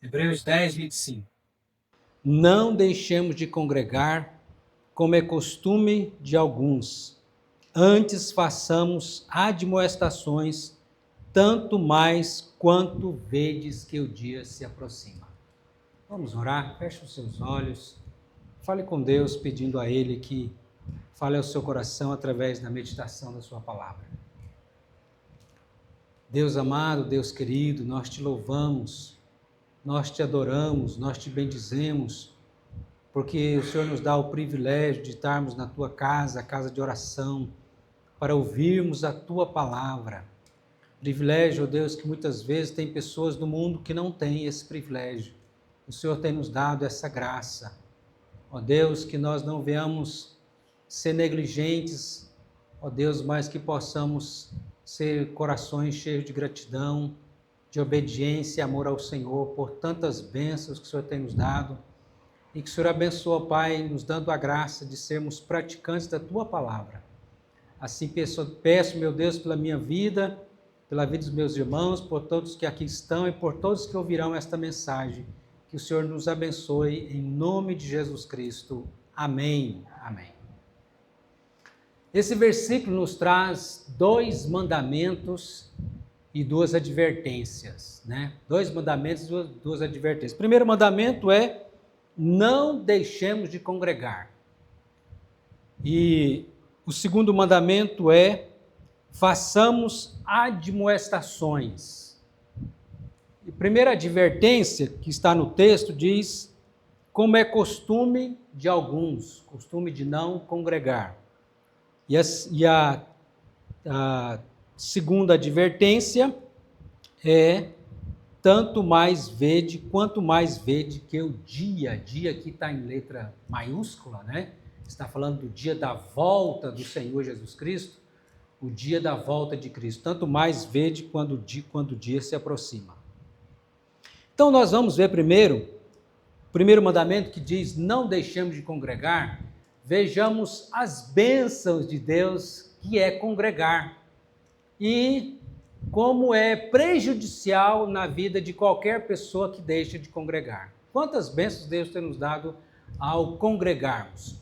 Hebreus 10, 25. Não deixemos de congregar, como é costume de alguns. Antes façamos admoestações, tanto mais quanto vedes que o dia se aproxima. Vamos orar? Feche os seus olhos. Fale com Deus, pedindo a Ele que fale ao seu coração através da meditação da sua palavra. Deus amado, Deus querido, nós te louvamos, nós te adoramos, nós te bendizemos, porque o Senhor nos dá o privilégio de estarmos na tua casa, a casa de oração, para ouvirmos a tua palavra. Privilégio, ó Deus, que muitas vezes tem pessoas no mundo que não têm esse privilégio. O Senhor tem nos dado essa graça. Ó Deus, que nós não venhamos ser negligentes, ó Deus, mas que possamos ser corações cheios de gratidão, de obediência e amor ao Senhor por tantas bênçãos que o Senhor tem nos dado. E que o Senhor abençoe, Pai, nos dando a graça de sermos praticantes da Tua Palavra. Assim peço, meu Deus, pela minha vida, pela vida dos meus irmãos, por todos que aqui estão e por todos que ouvirão esta mensagem. Que o Senhor nos abençoe, em nome de Jesus Cristo. Amém. Amém. Esse versículo nos traz 2 mandamentos e 2 advertências, né? 2 mandamentos e 2 advertências. O primeiro mandamento é: não deixemos de congregar. E o segundo mandamento é: façamos admoestações. A primeira advertência que está no texto diz: como é costume de alguns, costume de não congregar. E a segunda advertência é: tanto mais vede, quanto mais vede que o dia aqui está em letra maiúscula, né? Está falando do dia da volta do Senhor Jesus Cristo, o dia da volta de Cristo. Tanto mais vede quando o dia se aproxima. Então nós vamos ver primeiro, o primeiro mandamento que diz: não deixemos de congregar. Vejamos as bênçãos de Deus que é congregar. E como é prejudicial na vida de qualquer pessoa que deixa de congregar. Quantas bênçãos Deus tem nos dado ao congregarmos.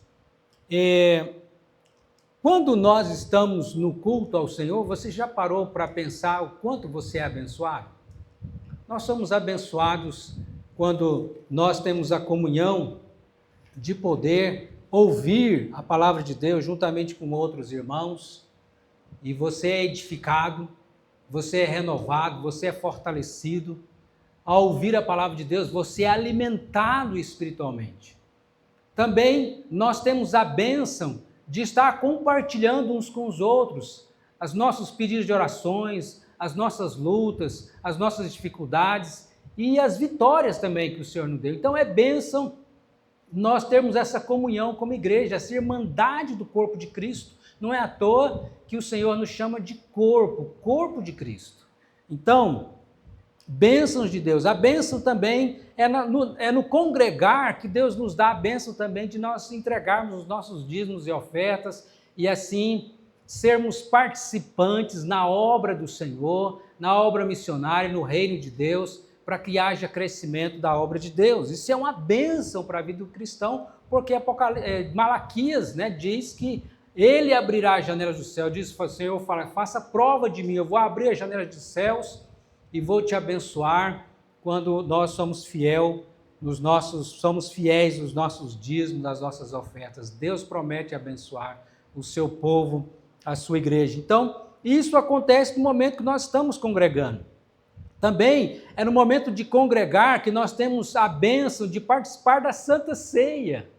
Quando nós estamos no culto ao Senhor, você já parou para pensar o quanto você é abençoado? Nós somos abençoados quando nós temos a comunhão de poder ouvir a palavra de Deus juntamente com outros irmãos, e você é edificado, você é renovado, você é fortalecido. Ao ouvir a palavra de Deus, você é alimentado espiritualmente. Também nós temos a bênção de estar compartilhando uns com os outros os nossos pedidos de orações, as nossas lutas, as nossas dificuldades e as vitórias também que o Senhor nos deu. Então é bênção nós termos essa comunhão como igreja, essa irmandade do corpo de Cristo. Não é à toa que o Senhor nos chama de corpo de Cristo. Então, bênçãos de Deus. A bênção também é no congregar que Deus nos dá a bênção também de nós entregarmos os nossos dízimos e ofertas e assim sermos participantes na obra do Senhor, na obra missionária, no reino de Deus, para que haja crescimento da obra de Deus. Isso é uma bênção para a vida do cristão, porque Malaquias, né, diz que Ele abrirá as janelas do céu. Diz o Senhor, faça prova de mim, eu vou abrir as janelas dos céus e vou te abençoar quando nós somos fiéis nos nossos dízimos, nas nossas ofertas. Deus promete abençoar o seu povo, a sua igreja. Então, isso acontece no momento que nós estamos congregando. Também é no momento de congregar que nós temos a bênção de participar da Santa Ceia,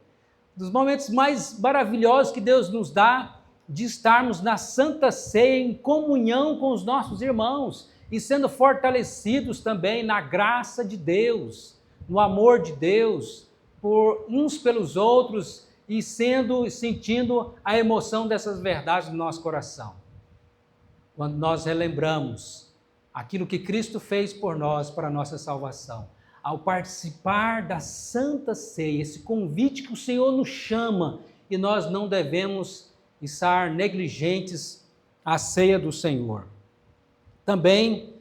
dos momentos mais maravilhosos que Deus nos dá, de estarmos na Santa Ceia em comunhão com os nossos irmãos e sendo fortalecidos também na graça de Deus, no amor de Deus, por uns pelos outros e sentindo a emoção dessas verdades no nosso coração. Quando nós relembramos aquilo que Cristo fez por nós para a nossa salvação, ao participar da Santa Ceia, esse convite que o Senhor nos chama, e nós não devemos estar negligentes à ceia do Senhor. Também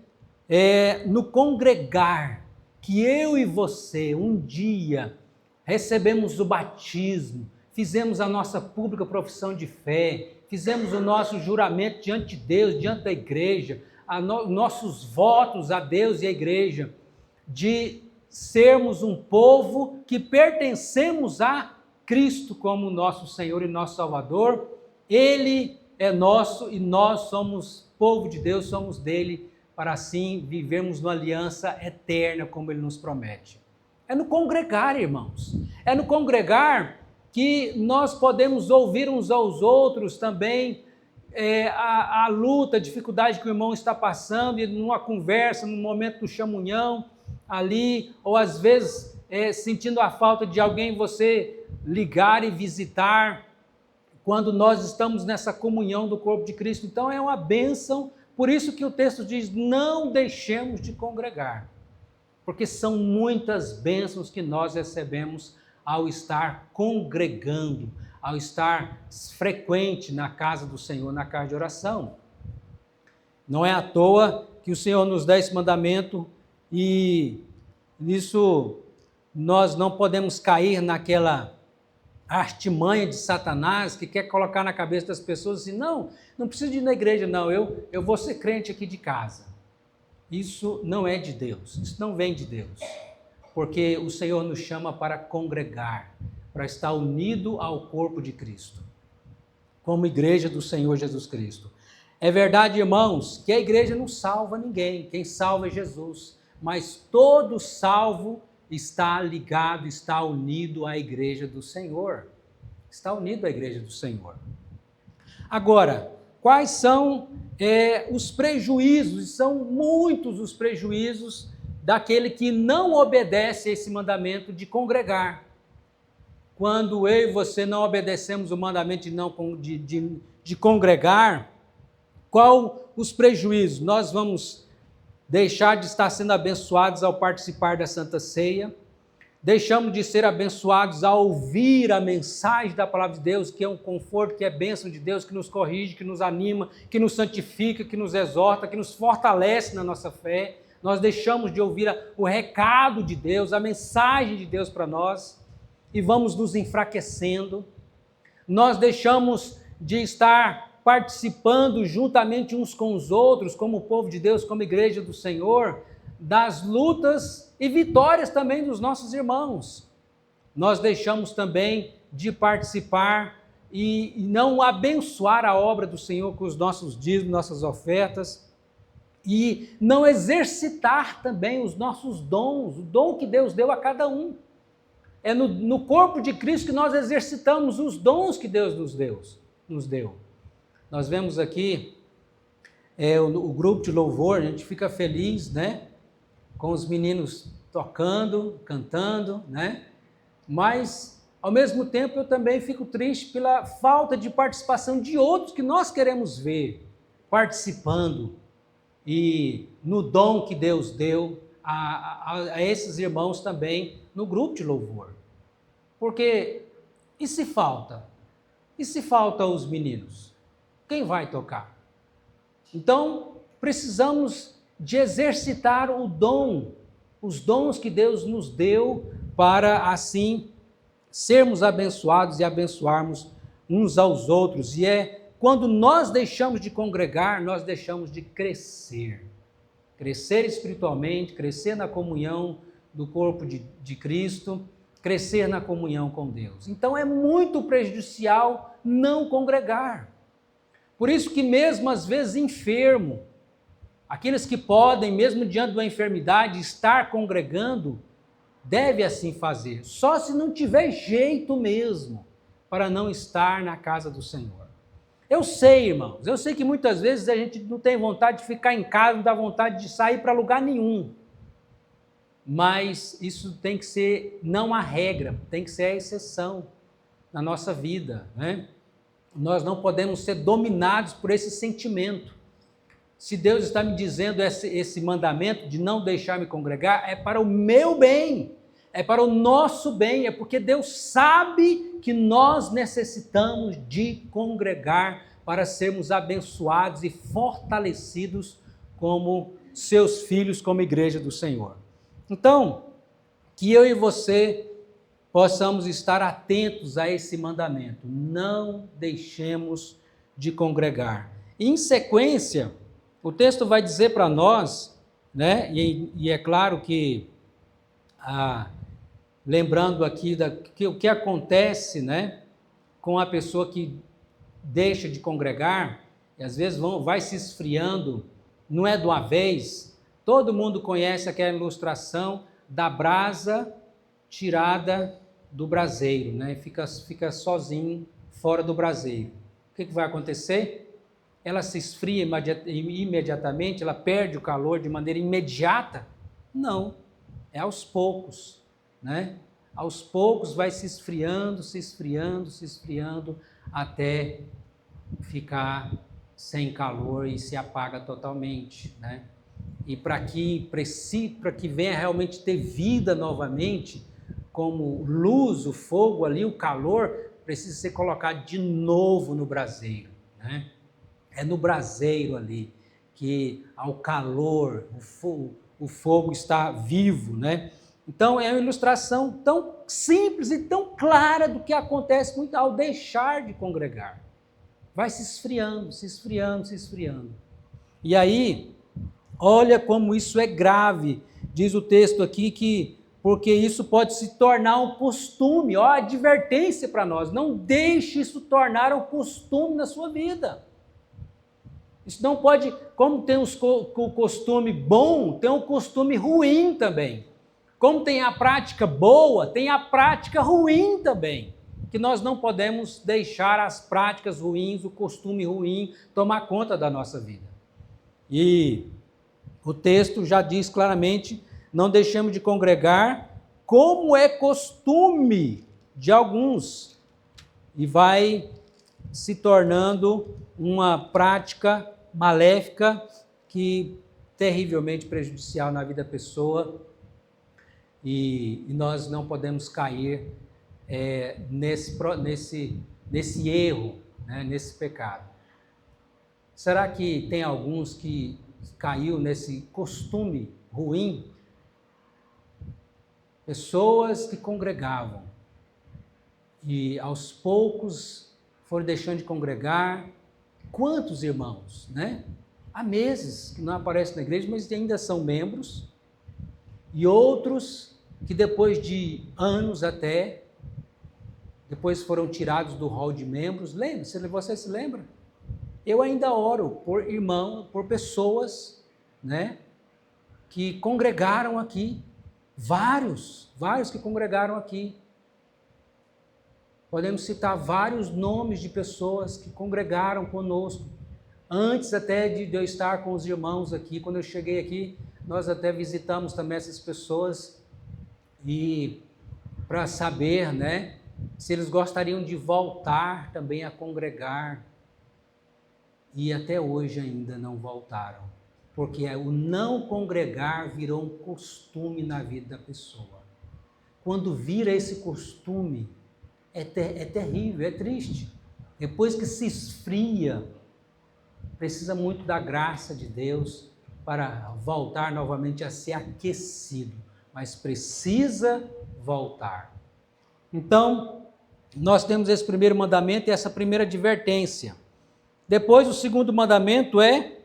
no congregar que eu e você um dia recebemos o batismo, fizemos a nossa pública profissão de fé, fizemos o nosso juramento diante de Deus, diante da igreja, nossos votos a Deus e à igreja, de sermos um povo que pertencemos a Cristo como nosso Senhor e nosso Salvador. Ele é nosso e nós somos povo de Deus, somos dele, para assim vivermos numa aliança eterna como ele nos promete. É no congregar, irmãos, é no congregar que nós podemos ouvir uns aos outros também a luta, a dificuldade que o irmão está passando, e numa conversa, num momento do chamunhão ali, ou às vezes sentindo a falta de alguém, você ligar e visitar, quando nós estamos nessa comunhão do corpo de Cristo. Então é uma bênção, por isso que o texto diz, não deixemos de congregar, porque são muitas bênçãos que nós recebemos ao estar congregando, ao estar frequente na casa do Senhor, na casa de oração. Não é à toa que o Senhor nos dá esse mandamento, e nisso nós não podemos cair naquela artimanha de Satanás que quer colocar na cabeça das pessoas assim, não preciso ir na igreja, não, eu vou ser crente aqui de casa. Isso não é de Deus, isso não vem de Deus, porque o Senhor nos chama para congregar, para estar unido ao corpo de Cristo, como igreja do Senhor Jesus Cristo. É verdade, irmãos, que a igreja não salva ninguém, quem salva é Jesus, mas todo salvo está ligado, está unido à igreja do Senhor, está unido à igreja do Senhor. Agora, quais são os prejuízos? E são muitos os prejuízos daquele que não obedece a esse mandamento de congregar. Quando eu e você não obedecemos o mandamento de congregar, qual os prejuízos? Nós vamos deixar de estar sendo abençoados ao participar da Santa Ceia, deixamos de ser abençoados ao ouvir a mensagem da Palavra de Deus, que é um conforto, que é bênção de Deus, que nos corrige, que nos anima, que nos santifica, que nos exorta, que nos fortalece na nossa fé. Nós deixamos de ouvir o recado de Deus, a mensagem de Deus para nós, e vamos nos enfraquecendo. Nós deixamos de estar participando juntamente uns com os outros, como povo de Deus, como igreja do Senhor, das lutas e vitórias também dos nossos irmãos. Nós deixamos também de participar e não abençoar a obra do Senhor com os nossos dízimos, nossas ofertas, e não exercitar também os nossos dons, o dom que Deus deu a cada um. É no corpo de Cristo que nós exercitamos os dons que Deus nos deu. Nós vemos aqui o grupo de louvor, a gente fica feliz, né? Com os meninos tocando, cantando, né? Mas, ao mesmo tempo, eu também fico triste pela falta de participação de outros que nós queremos ver participando e no dom que Deus deu a esses irmãos também no grupo de louvor. Porque, e se falta? E se falta os meninos? Quem vai tocar? Então, precisamos de exercitar o dom, os dons que Deus nos deu para, assim, sermos abençoados e abençoarmos uns aos outros. E quando nós deixamos de congregar, nós deixamos de crescer. Crescer espiritualmente, crescer na comunhão do corpo de Cristo, crescer na comunhão com Deus. Então, é muito prejudicial não congregar. Por isso que mesmo às vezes enfermo, aqueles que podem, mesmo diante de uma enfermidade, estar congregando, deve assim fazer, só se não tiver jeito mesmo, para não estar na casa do Senhor. Eu sei, irmãos, eu sei que muitas vezes a gente não tem vontade de ficar em casa, não dá vontade de sair para lugar nenhum, mas isso tem que ser não a regra, tem que ser a exceção na nossa vida, né? Nós não podemos ser dominados por esse sentimento. Se Deus está me dizendo esse mandamento de não deixar me congregar, é para o meu bem, é para o nosso bem, é porque Deus sabe que nós necessitamos de congregar para sermos abençoados e fortalecidos como seus filhos, como igreja do Senhor. Então, que eu e você possamos estar atentos a esse mandamento. Não deixemos de congregar. Em sequência, o texto vai dizer para nós, né? E é claro que, lembrando aqui que o que acontece, né, com a pessoa que deixa de congregar, e às vezes vai se esfriando, não é de uma vez. Todo mundo conhece aquela ilustração da brasa tirada do braseiro, né? Fica sozinho fora do braseiro. O que vai acontecer? Ela se esfria imediatamente, ela perde o calor de maneira imediata? Não, é aos poucos, né? Aos poucos vai se esfriando, até ficar sem calor e se apaga totalmente, né? E para que venha realmente ter vida novamente, como luz, o fogo ali, o calor, precisa ser colocado de novo no braseiro, né? É no braseiro ali que ao calor, o fogo está vivo, né? Então é uma ilustração tão simples e tão clara do que acontece muito ao deixar de congregar. Vai se esfriando. E aí, olha como isso é grave. Diz o texto aqui que porque isso pode se tornar um costume. Ó, advertência para nós. Não deixe isso tornar um costume na sua vida. Isso não pode, como tem o costume bom, tem um costume ruim também. Como tem a prática boa, tem a prática ruim também. Que nós não podemos deixar as práticas ruins, o costume ruim, tomar conta da nossa vida. E o texto já diz claramente, não deixemos de congregar, como é costume de alguns, e vai se tornando uma prática maléfica que terrivelmente prejudicial na vida da pessoa, e nós não podemos cair nesse erro, né, nesse pecado. Será que tem alguns que caiu nesse costume ruim? Pessoas que congregavam e aos poucos foram deixando de congregar. Quantos irmãos, né? Há meses que não aparecem na igreja, mas ainda são membros, e outros que depois de anos até, depois foram tirados do hall de membros. Lembra? Você se lembra? Eu ainda oro por irmãos, por pessoas, né, que congregaram aqui, vários que congregaram aqui. Podemos citar vários nomes de pessoas que congregaram conosco, antes até de eu estar com os irmãos aqui. Quando eu cheguei aqui, nós até visitamos também essas pessoas, e para saber, né, se eles gostariam de voltar também a congregar, e até hoje ainda não voltaram, porque o não congregar virou um costume na vida da pessoa. Quando vira esse costume, é terrível, é triste. Depois que se esfria, precisa muito da graça de Deus para voltar novamente a ser aquecido, mas precisa voltar. Então, nós temos esse primeiro mandamento e essa primeira advertência. Depois, o segundo mandamento é: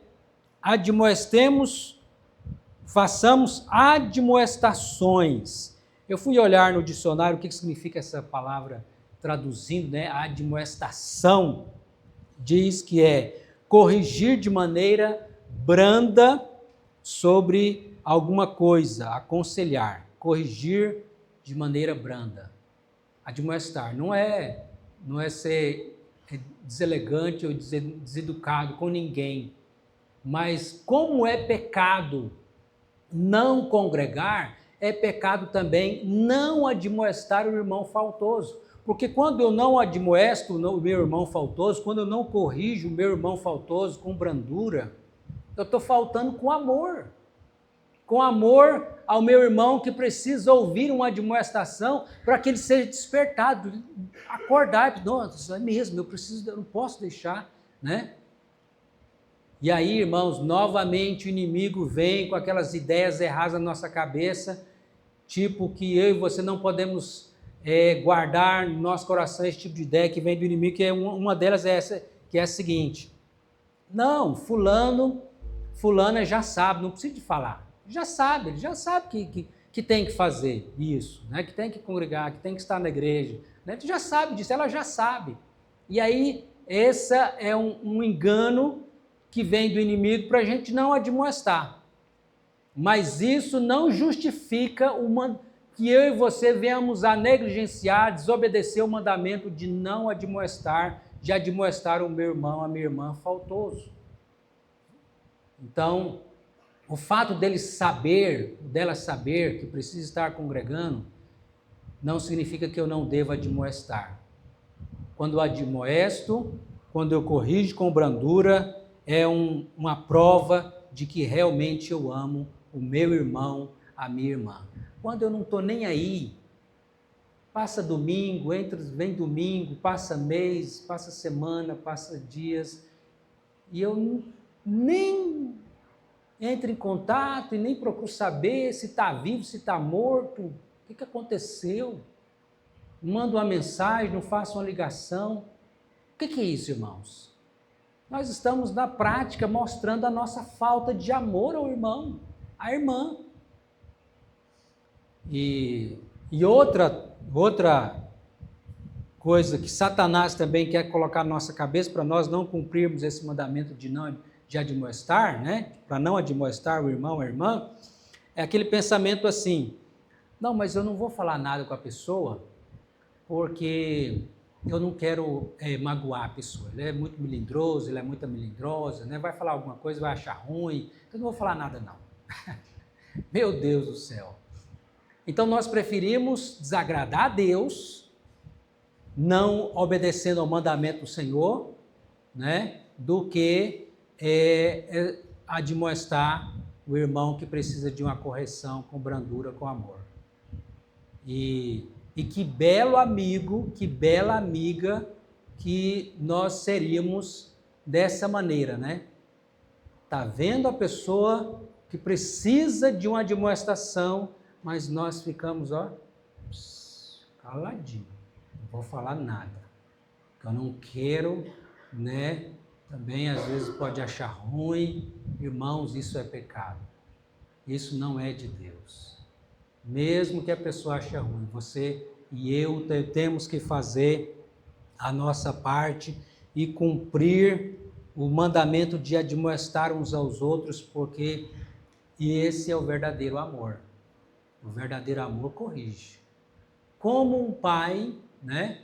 façamos admoestações. Eu fui olhar no dicionário o que significa essa palavra, traduzindo, né? Admoestação. Diz que é corrigir de maneira branda sobre alguma coisa, aconselhar, corrigir de maneira branda. Admoestar não é ser deselegante ou deseducado com ninguém, mas como é pecado não congregar, é pecado também não admoestar o irmão faltoso. Porque quando eu não admoesto o meu irmão faltoso, quando eu não corrijo o meu irmão faltoso com brandura, eu estou faltando com amor ao meu irmão que precisa ouvir uma admoestação para que ele seja despertado, acordar, nossa, é mesmo, eu não posso deixar, né? E aí, irmãos, novamente o inimigo vem com aquelas ideias erradas na nossa cabeça tipo que eu e você não podemos guardar no nosso coração esse tipo de ideia que vem do inimigo, que uma delas é essa, que é a seguinte: não, fulana já sabe, não precisa de falar, ele já sabe que tem que fazer isso, né? Que tem que congregar, que tem que estar na igreja, né? Tu já sabe disso, ela já sabe. E aí, esse é um engano que vem do inimigo para a gente não admoestar. Mas isso não justifica que eu e você venhamos a negligenciar, desobedecer o mandamento de não admoestar, de admoestar o meu irmão, a minha irmã faltoso. Então, o fato dela saber que precisa estar congregando, não significa que eu não devo admoestar. Quando eu admoesto, quando eu corrijo com brandura, é uma prova de que realmente eu amo o meu irmão, a minha irmã. Quando eu não estou nem aí, passa domingo, vem domingo, passa mês, passa semana, passa dias, e eu nem entro em contato e nem procuro saber se está vivo, se está morto, o que aconteceu. Mando uma mensagem, não faço uma ligação. O que é isso, irmãos? Nós estamos na prática mostrando a nossa falta de amor ao irmão, à irmã. E outra coisa que Satanás também quer colocar na nossa cabeça para nós não cumprirmos esse mandamento de admoestar, né? Para não admoestar o irmão, a irmã, é aquele pensamento assim: não, mas eu não vou falar nada com a pessoa porque eu não quero magoar a pessoa. Ele é muito melindroso, ela é muito melindrosa, né? Vai falar alguma coisa, vai achar ruim, então eu não vou falar nada não. Meu Deus do céu. Então nós preferimos desagradar a Deus, não obedecendo ao mandamento do Senhor, né? Do que admoestar o irmão que precisa de uma correção com brandura, com amor. E que belo amigo, que bela amiga que nós seríamos dessa maneira, né? Tá vendo a pessoa que precisa de uma admoestação, mas nós ficamos, caladinho, não vou falar nada, eu não quero, né? Também às vezes pode achar ruim. Irmãos, isso é pecado, isso não é de Deus. Mesmo que a pessoa ache ruim, você e eu temos que fazer a nossa parte e cumprir o mandamento de admoestar uns aos outros, porque esse é o verdadeiro amor. O verdadeiro amor corrige. Como um pai, né,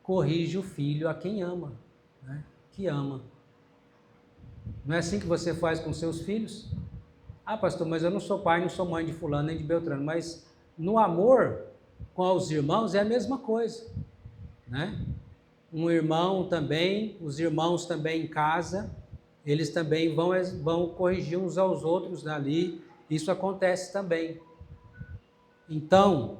corrige o filho a quem ama, né, que ama. Não é assim que você faz com seus filhos? Ah, pastor, mas eu não sou pai, não sou mãe de fulano nem de Beltrano. Mas no amor com os irmãos é a mesma coisa, né? Um irmão também, os irmãos também em casa, eles também vão corrigir uns aos outros ali. Isso acontece também. Então,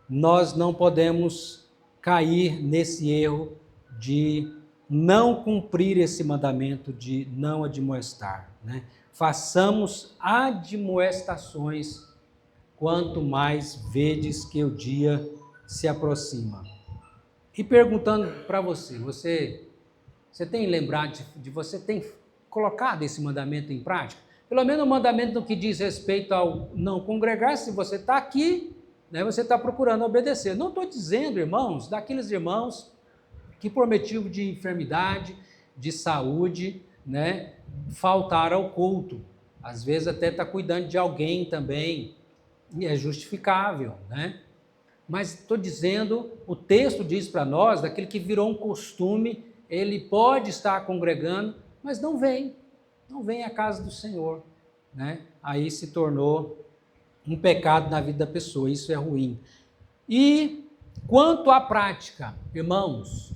nós não podemos cair nesse erro de não cumprir esse mandamento de não admoestar, né? Façamos admoestações quanto mais vedes que o dia se aproxima. E perguntando para você tem lembrado você tem colocado esse mandamento em prática? Pelo menos o mandamento no que diz respeito ao não congregar. Se você está aqui, né, você está procurando obedecer. Não estou dizendo, irmãos, daqueles irmãos que por motivo de enfermidade, de saúde, né, faltaram ao culto. Às vezes até está cuidando de alguém também, e é justificável, né? Mas estou dizendo, o texto diz para nós, daquele que virou um costume, ele pode estar congregando, mas não vem à casa do Senhor, né? Aí se tornou um pecado na vida da pessoa, isso é ruim. E quanto à prática, irmãos,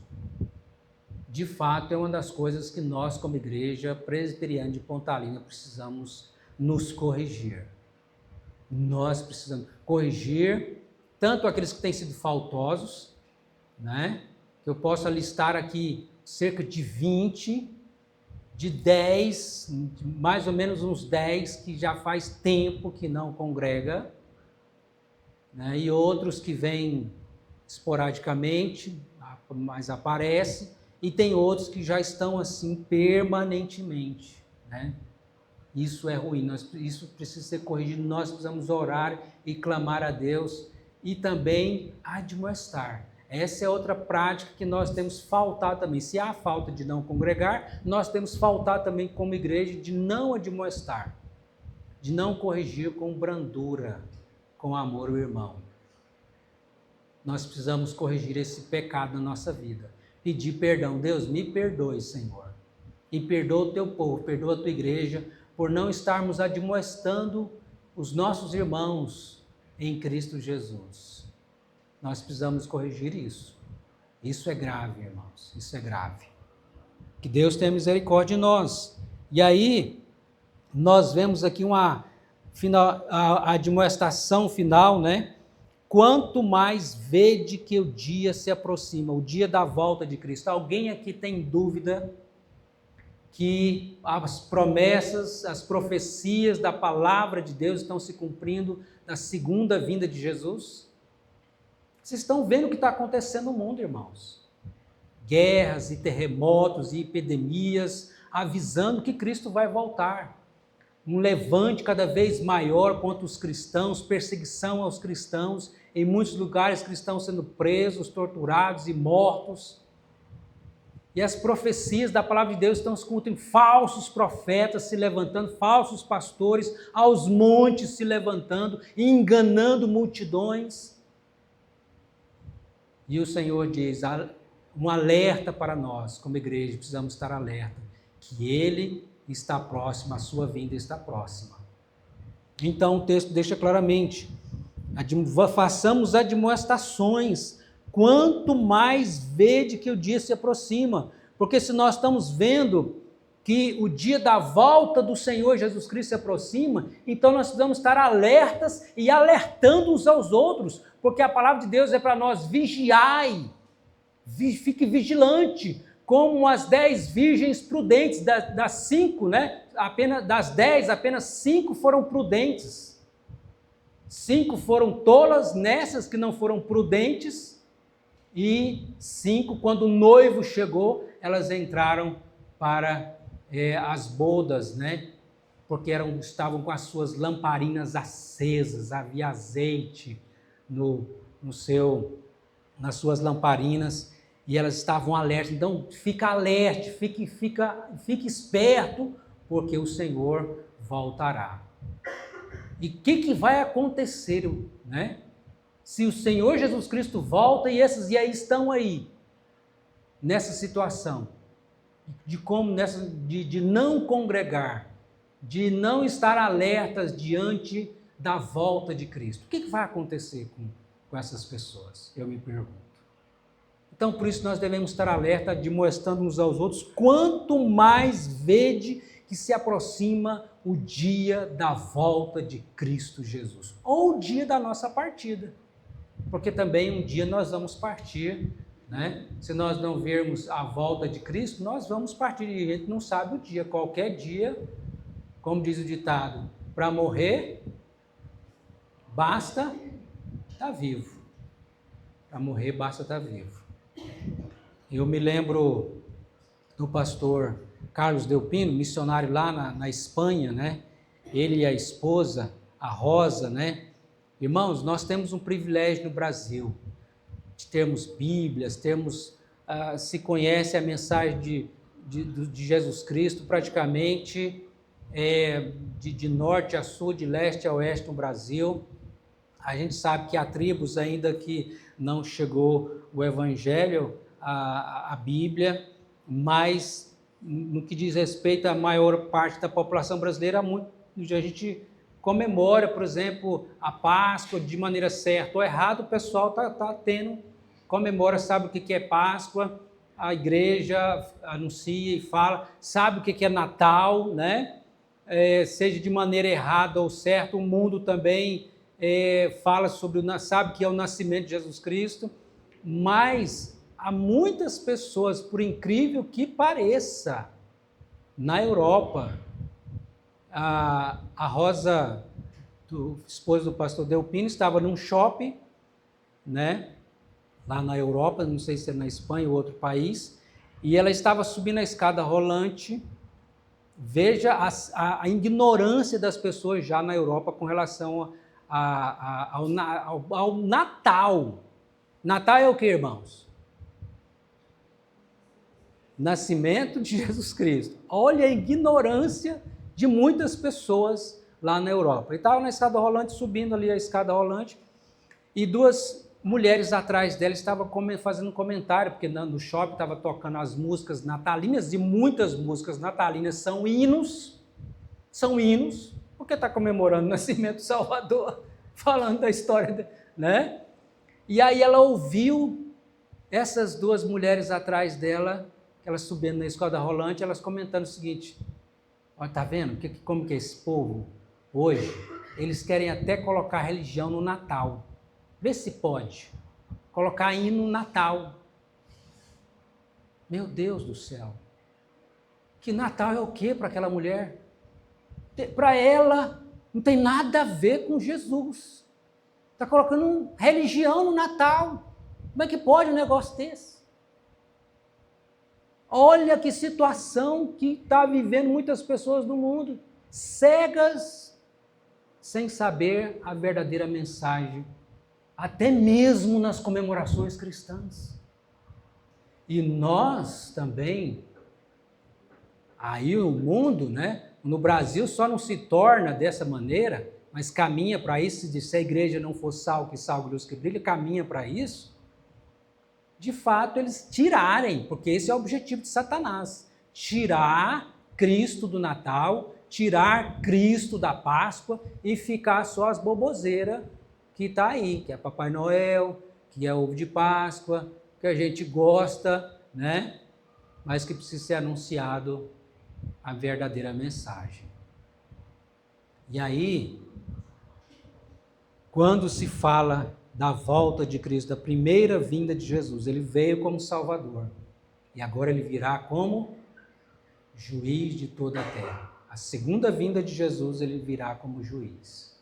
de fato é uma das coisas que nós, como igreja presbiteriana de Pontalina, precisamos nos corrigir. Nós precisamos corrigir tanto aqueles que têm sido faltosos, né? Eu posso listar aqui cerca de 20, de 10, mais ou menos uns 10 que já faz tempo que não congrega, né? E outros que vêm esporadicamente, mas aparecem, e tem outros que já estão assim permanentemente, né? Isso é ruim, isso precisa ser corrigido, nós precisamos orar e clamar a Deus e também admoestar. Essa é outra prática que nós temos faltado também. Se há falta de não congregar, nós temos faltado também como igreja de não admoestar, de não corrigir com brandura, com amor o irmão. Nós precisamos corrigir esse pecado na nossa vida. Pedir perdão. Deus, me perdoe, Senhor. E perdoa o teu povo, perdoa a tua igreja, por não estarmos admoestando os nossos irmãos em Cristo Jesus. Nós precisamos corrigir isso. Isso é grave, irmãos. Isso é grave. Que Deus tenha misericórdia de nós. E aí, nós vemos aqui a admoestação final, né? Quanto mais vede que o dia se aproxima, o dia da volta de Cristo. Alguém aqui tem dúvida que as promessas, as profecias da palavra de Deus estão se cumprindo na segunda vinda de Jesus? Vocês estão vendo o que está acontecendo no mundo, irmãos. Guerras e terremotos e epidemias, avisando que Cristo vai voltar. Um levante cada vez maior contra os cristãos, perseguição aos cristãos, em muitos lugares cristãos sendo presos, torturados e mortos. E as profecias da palavra de Deus estão se cumprindo, falsos profetas se levantando, falsos pastores aos montes se levantando e enganando multidões. E o Senhor diz, um alerta para nós, como igreja, precisamos estar alerta, que Ele está próximo, a sua vinda está próxima. Então o texto deixa claramente, façamos admoestações, quanto mais vede que o dia se aproxima, porque se nós estamos vendo que o dia da volta do Senhor Jesus Cristo se aproxima, então nós precisamos estar alertas e alertando uns aos outros, porque a palavra de Deus é para nós, vigiai, fique vigilante, como as 10 virgens prudentes, das 5, né? Das 10, apenas 5 foram prudentes, 5 foram tolas nessas que não foram prudentes, e 5, quando o noivo chegou, elas entraram para as bodas, né? Porque estavam com as suas lamparinas acesas, havia azeite nas suas lamparinas, e elas estavam alertas. Então, fica alerte, fique esperto, porque o Senhor voltará. E o que vai acontecer, né? Se o Senhor Jesus Cristo volta e esses aí estão aí, nessa situação, de não congregar, de não estar alertas diante da volta de Cristo, o que vai acontecer com essas pessoas? Eu me pergunto. Então, por isso nós devemos estar alerta, admoestando uns aos outros, quanto mais vede que se aproxima o dia da volta de Cristo Jesus, ou o dia da nossa partida, porque também um dia nós vamos partir, né? Se nós não vermos a volta de Cristo, nós vamos partir, e a gente não sabe o dia, qualquer dia, como diz o ditado, para morrer, basta estar vivo. Para morrer, basta estar vivo. Eu me lembro do pastor Carlos Delpino, missionário lá na Espanha, né? Ele e a esposa, a Rosa, né? Irmãos, nós temos um privilégio no Brasil, de termos Bíblias, se conhece a mensagem de Jesus Cristo praticamente de norte a sul, de leste a oeste no Brasil. A gente sabe que há tribos ainda que não chegou o Evangelho, a Bíblia, mas no que diz respeito à maior parte da população brasileira, a gente comemora, por exemplo, a Páscoa de maneira certa ou errada. O pessoal comemora, sabe o que é Páscoa, a igreja anuncia e fala, sabe o que é Natal, né? Seja de maneira errada ou certa, o mundo também fala sabe que é o nascimento de Jesus Cristo, mas há muitas pessoas, por incrível que pareça, na Europa, a Rosa esposa do pastor Delpino, estava num shopping, né, lá na Europa, não sei se é na Espanha ou outro país, e ela estava subindo a escada rolante. Veja a ignorância das pessoas já na Europa com relação ao Natal. Natal é o que, irmãos? Nascimento de Jesus Cristo. Olha a ignorância de muitas pessoas lá na Europa. Ele estava na escada rolante, subindo ali a escada rolante, e duas mulheres atrás dela estavam fazendo comentário, porque no shopping estava tocando as músicas natalinas, e muitas músicas natalinas são hinos, porque está comemorando o nascimento do Salvador, falando da história, né? E aí ela ouviu essas duas mulheres atrás dela, elas subindo na escada rolante, elas comentando o seguinte: olha, tá vendo como que é esse povo hoje? Eles querem até colocar religião no Natal. Vê se pode colocar hino no Natal. Meu Deus do céu. Que Natal é o quê para aquela mulher? Para ela não tem nada a ver com Jesus. Está colocando religião no Natal. Como é que pode um negócio desse? Olha que situação que está vivendo muitas pessoas no mundo, cegas, sem saber a verdadeira mensagem, até mesmo nas comemorações cristãs. E nós também, aí o mundo, né? No Brasil só não se torna dessa maneira, mas caminha para isso. Se a igreja não for sal, que salgue luz que brilha, caminha para isso. De fato, eles tirarem, porque esse é o objetivo de Satanás, tirar Cristo do Natal, tirar Cristo da Páscoa e ficar só as boboseiras que está aí, que é Papai Noel, que é ovo de Páscoa, que a gente gosta, né? Mas que precisa ser anunciado a verdadeira mensagem. E aí, quando se fala da volta de Cristo, da primeira vinda de Jesus, ele veio como Salvador, e agora ele virá como juiz de toda a terra. A segunda vinda de Jesus, ele virá como juiz.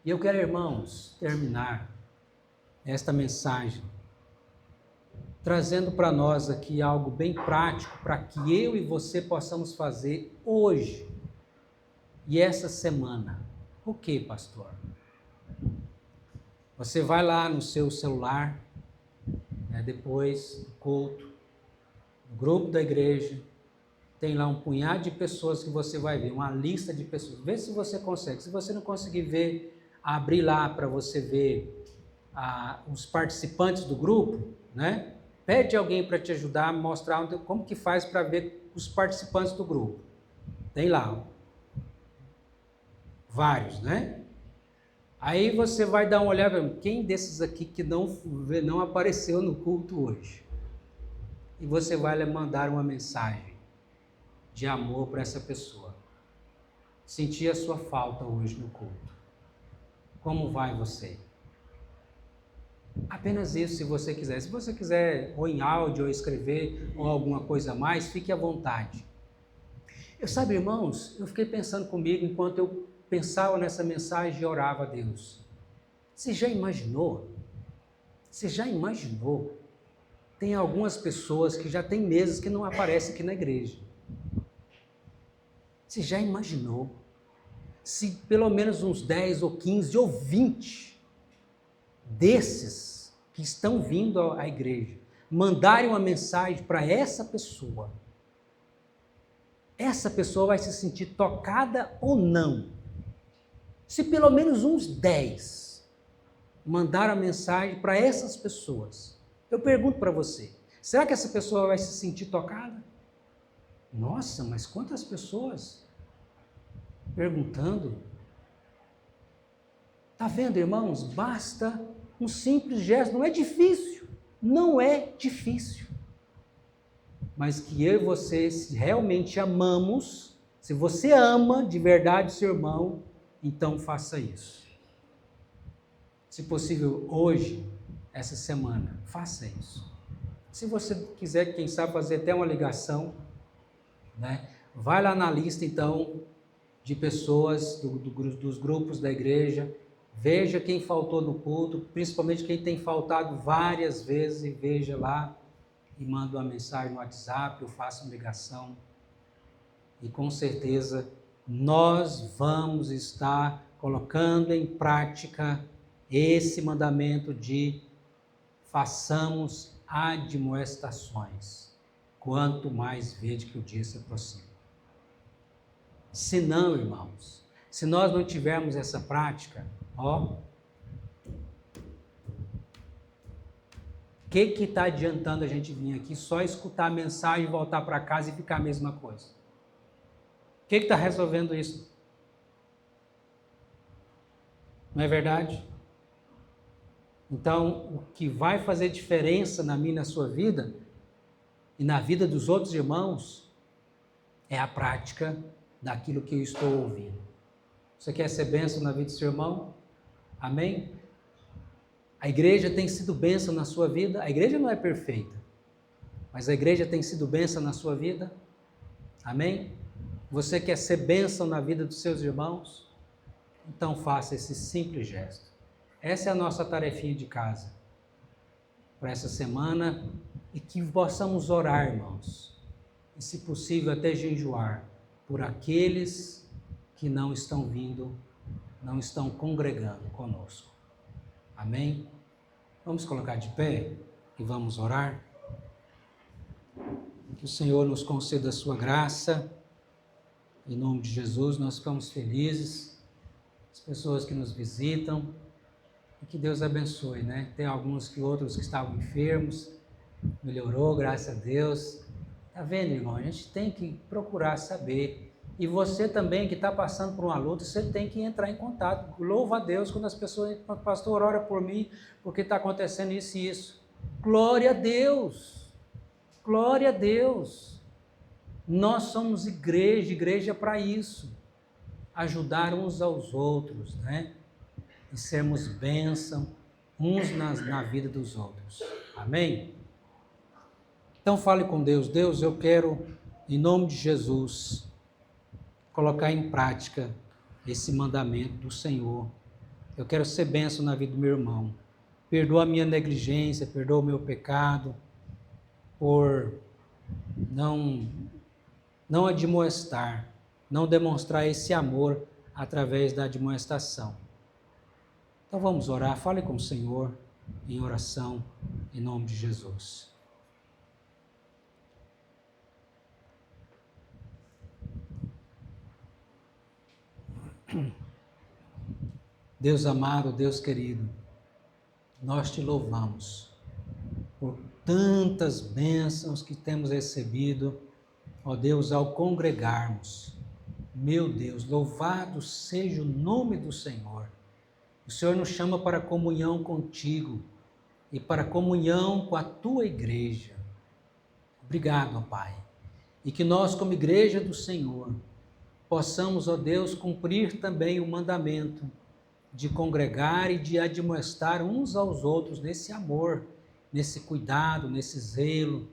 E eu quero, irmãos, terminar esta mensagem trazendo para nós aqui algo bem prático para que eu e você possamos fazer hoje e essa semana. O que, pastor? Você vai lá no seu celular, né, depois do culto, no grupo da igreja, tem lá um punhado de pessoas que você vai ver, uma lista de pessoas. Vê se você consegue. Se você não conseguir ver, abrir lá para você ver os participantes do grupo, né? Pede alguém para te ajudar a mostrar como que faz para ver os participantes do grupo. Tem lá vários, né? Aí você vai dar uma olhada, quem desses aqui que não apareceu no culto hoje? E você vai mandar uma mensagem de amor para essa pessoa. Senti a sua falta hoje no culto. Como vai você? Apenas isso, se você quiser. Se você quiser, ou em áudio, ou escrever, ou alguma coisa a mais, fique à vontade. Sabe, irmãos, eu fiquei pensando comigo enquanto eu pensava nessa mensagem e orava a Deus. Você já imaginou? Tem algumas pessoas que já tem meses que não aparecem aqui na igreja. Você já imaginou? Se pelo menos uns 10 ou 15 ou 20 desses que estão vindo à igreja mandarem uma mensagem para essa pessoa vai se sentir tocada ou não? Se pelo menos uns 10 mandaram a mensagem para essas pessoas, eu pergunto para você, será que essa pessoa vai se sentir tocada? Nossa, mas quantas pessoas perguntando? Está vendo, irmãos? Basta um simples gesto, não é difícil, mas que eu e você, se realmente amamos, se você ama de verdade seu irmão, então faça isso. Se possível, hoje, essa semana, faça isso. Se você quiser, quem sabe, fazer até uma ligação, né? Vai lá na lista, então, de pessoas dos grupos da igreja. Veja quem faltou no culto, principalmente quem tem faltado várias vezes, e veja lá e manda uma mensagem no WhatsApp ou faça uma ligação. E com certeza nós vamos estar colocando em prática esse mandamento de façamos admoestações, quanto mais vede que o dia se aproxima. Se não, irmãos, se nós não tivermos essa prática, o que está adiantando a gente vir aqui só escutar a mensagem, voltar para casa e ficar a mesma coisa? O que está resolvendo isso? Não é verdade? Então, o que vai fazer diferença na minha e na sua vida, e na vida dos outros irmãos, é a prática daquilo que eu estou ouvindo. Você quer ser bênção na vida do seu irmão? Amém? A igreja tem sido bênção na sua vida? A igreja não é perfeita, mas a igreja tem sido bênção na sua vida? Amém? Você quer ser bênção na vida dos seus irmãos? Então faça esse simples gesto. Essa é a nossa tarefinha de casa para essa semana, e que possamos orar, irmãos, e se possível até jejuar por aqueles que não estão vindo, não estão congregando conosco. Amém? Vamos colocar de pé e vamos orar. Que o Senhor nos conceda a sua graça. Em nome de Jesus, nós ficamos felizes. As pessoas que nos visitam, e que Deus abençoe, né? Tem alguns que outros que estavam enfermos, melhorou, graças a Deus. Tá vendo, irmão? A gente tem que procurar saber. E você também que está passando por uma luta, você tem que entrar em contato. Louva a Deus quando as pessoas, pastor, ora por mim, porque está acontecendo isso e isso. Glória a Deus! Glória a Deus! Nós somos igreja, igreja para isso. Ajudar uns aos outros, né? E sermos bênção uns na vida dos outros. Amém? Então fale com Deus. Deus, eu quero, em nome de Jesus, colocar em prática esse mandamento do Senhor. Eu quero ser bênção na vida do meu irmão. Perdoa a minha negligência, perdoa o meu pecado, por não admoestar, não demonstrar esse amor através da admoestação. Então vamos orar, fale com o Senhor em oração, em nome de Jesus. Deus amado, Deus querido, nós te louvamos por tantas bênçãos que temos recebido, ó Deus, ao congregarmos. Meu Deus, louvado seja o nome do Senhor. O Senhor nos chama para comunhão contigo e para comunhão com a tua igreja. Obrigado, ó Pai. E que nós, como igreja do Senhor, possamos, ó Deus, cumprir também o mandamento de congregar e de admoestar uns aos outros nesse amor, nesse cuidado, nesse zelo,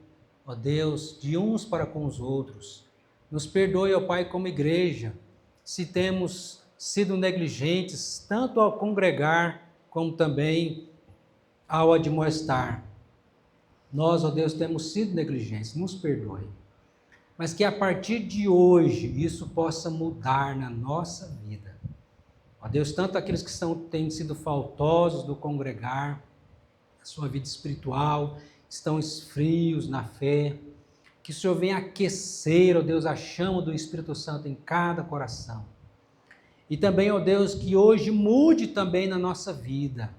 ó Deus, de uns para com os outros. Nos perdoe, ó Pai, como igreja, se temos sido negligentes, tanto ao congregar, como também ao admoestar. Nós, ó Deus, temos sido negligentes, nos perdoe. Mas que a partir de hoje isso possa mudar na nossa vida. Ó Deus, tanto aqueles que têm sido faltosos do congregar, a sua vida espiritual, estão esfrios na fé, que o Senhor venha aquecer, ó Deus, a chama do Espírito Santo em cada coração. E também, ó Deus, que hoje mude também na nossa vida.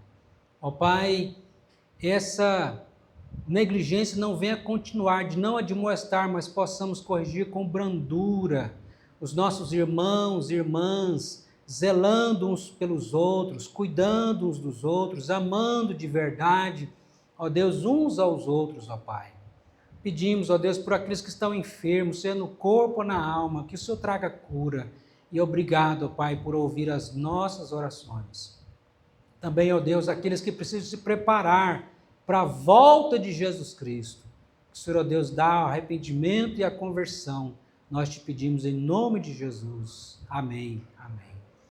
Ó Pai, essa negligência não venha continuar, de não admoestar, mas possamos corrigir com brandura os nossos irmãos e irmãs, zelando uns pelos outros, cuidando uns dos outros, amando de verdade, ó Deus, uns aos outros, ó Pai. Pedimos, ó Deus, por aqueles que estão enfermos, seja no corpo ou na alma, que o Senhor traga cura. E obrigado, ó Pai, por ouvir as nossas orações. Também, ó Deus, aqueles que precisam se preparar para a volta de Jesus Cristo. Que o Senhor, ó Deus, dá o arrependimento e a conversão Nós te pedimos em nome de Jesus. Amém. Amém.